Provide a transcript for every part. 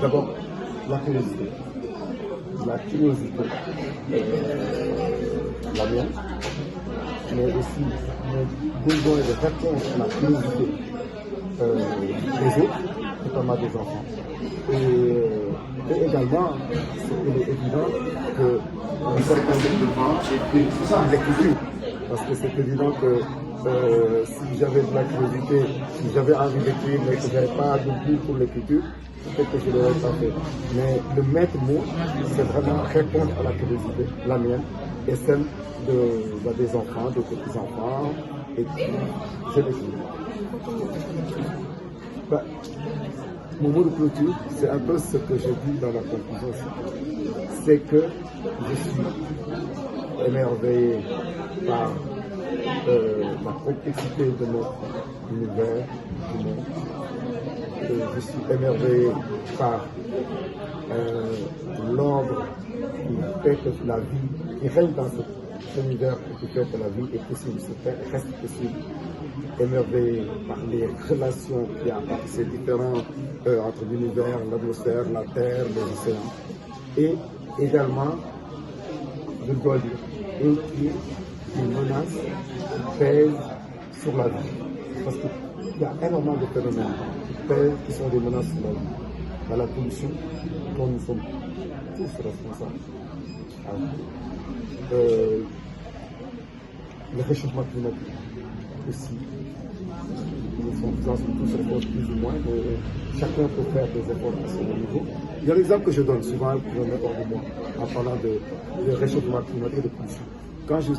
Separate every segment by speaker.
Speaker 1: d'abord, la curiosité. La curiosité, la mienne, mais aussi mon besoin de répondre à la curiosité des autres, notamment des enfants. Et également, il est évident que l'écriture, parce que c'est évident que si j'avais de la curiosité, si j'avais envie d'écrire, mais que je n'avais pas de goût pour l'écriture, peut-être que je ne l'aurais pas fait. Mais le maître mot, c'est vraiment répondre à la curiosité, la mienne, et celle des enfants, des petits-enfants, et puis je l'écris. Mon mot de clôture, c'est un peu ce que j'ai dit dans la conclusion aussi. C'est que je suis émerveillé par la complexité de notre univers, du monde. Je suis émerveillé par l'ordre qui fait que la vie, qui règne dans cet univers qui fait que la vie est possible, reste possible. Émerveillé par les relations qu'il y a entre ces différents, entre l'univers, l'atmosphère, la terre, les océans. Et également, je dois dire, une menace qui pèse sur la vie. Parce qu'il y a énormément de phénomènes qui sont des menaces sur la vie. Dans la pollution, dont nous sommes tous responsables. Le réchauffement climatique aussi. Nous sommes tous responsables plus ou moins. Chacun peut faire des efforts à son niveau. Il y a l'exemple que je donne souvent pour me mettre hors de moi en parlant de réchauffement climatique et de pollution. Quand je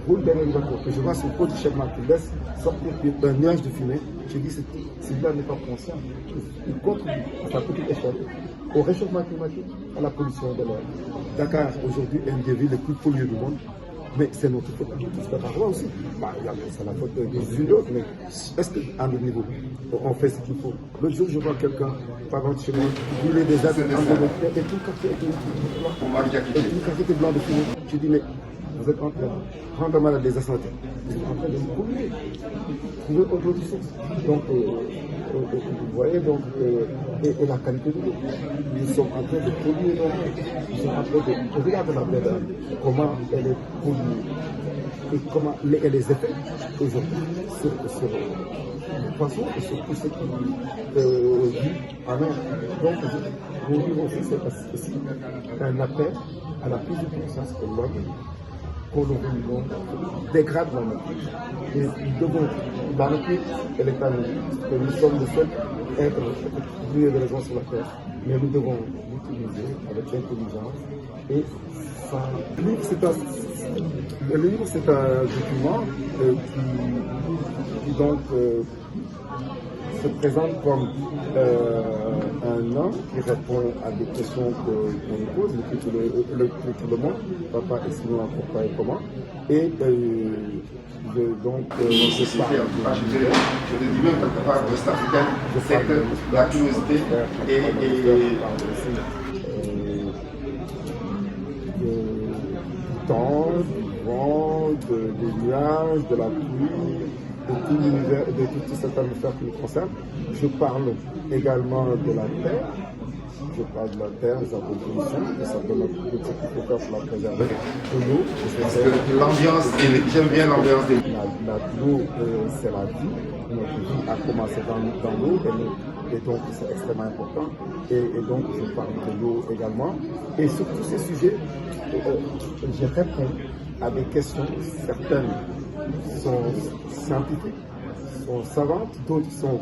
Speaker 1: roule derrière une voiture, que je vois son pot de chèvement qui laisse sortir un nuage de fumée, je dis que celui-là n'est pas conscient. Il contribue à sa petite échelle au réchauffement climatique, à la pollution de l'air. Dakar, aujourd'hui, est une des villes les plus polluées du monde. Mais c'est notre faute, c'est pas moi aussi. C'est la faute des unes autres, mais est-ce qu'à notre niveau, on fait ce qu'il faut? L'autre jour, je vois quelqu'un, par exemple, chez moi, brûler des arbres et tout le quartier était blanc de fumée. Je dis, mais vous êtes en train de rendre malade des asthmatiques, vous êtes en train de vous polluer. Trouver autre chose. Donc, vous voyez, donc, et la qualité de l'eau. Nous sommes en train de polluer l'eau. Nous sommes en train de regarder la mer, comment elle est polluée et comment les effets aujourd'hui sur les poissons et sur tout ce qui vit en mer. Donc, nous vivons aussi, c'est aussi un appel à la prise de conscience que l'homme, qu'on dégrade la nature. Et nous devons, la nature, elle est à nous. Que nous sommes le seul être lié de raison sur la terre. Mais nous devons l'utiliser avec intelligence. Et ça, le livre, c'est un document qui donc se présente comme un homme qui répond à des questions qu'on lui pose, le monde, papa explique pourquoi et comment. Et donc,
Speaker 2: je dis même quelque part de West africaine, c'est la curiosité
Speaker 1: du temps, du vent, des nuages, de la pluie, de tout l'univers, de toute cette atmosphère qui nous concerne. Je parle également de la terre. Je parle de la terre, de sa composition, de sa ce qu'il faut faire pour la préserver. De l'eau,
Speaker 2: parce que l'ambiance, j'aime bien l'ambiance des
Speaker 1: l'eau, c'est la vie. Notre vie a commencé dans l'eau et donc c'est extrêmement important. Et donc je parle de l'eau également. Et sur tous ces sujets, je réponds à des questions. Certaines sont scientifiques, sont savantes, d'autres sont,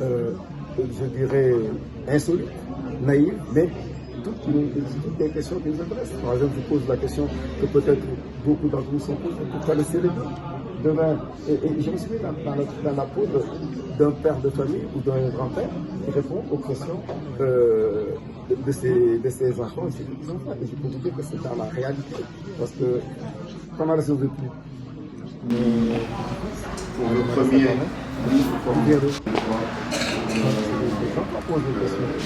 Speaker 1: je dirais, insolites, naïves, mais toutes des questions qui nous intéressent. Par exemple, je pose la question que peut-être beaucoup d'entre vous sont posées pour faire le cérémonie. Demain, et je me suis mis dans la peau d'un père de famille ou d'un grand-père qui répond aux questions de ses enfants et ses petits-enfants. Et je peux vous dire que c'est dans la réalité. Parce que, comment la chose de plus
Speaker 2: pour le premier livre,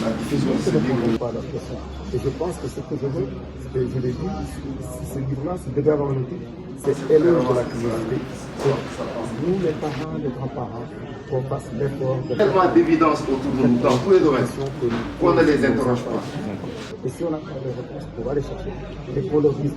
Speaker 1: la diffusion, c'est ne répondre pas à la question. Et je pense que ce que je veux, je l'ai dit, ce livre-là, c'est devait avoir un outil c'est éloge de la communauté. Nous, les parents, les grands-parents, qu'on fasse l'effort de
Speaker 2: Tellement d'évidence autour de nous dans tous les domaines qu'on ne les interroge pas.
Speaker 1: Et si on n'a pas de réponse, on va les chercher. Et pour leur dire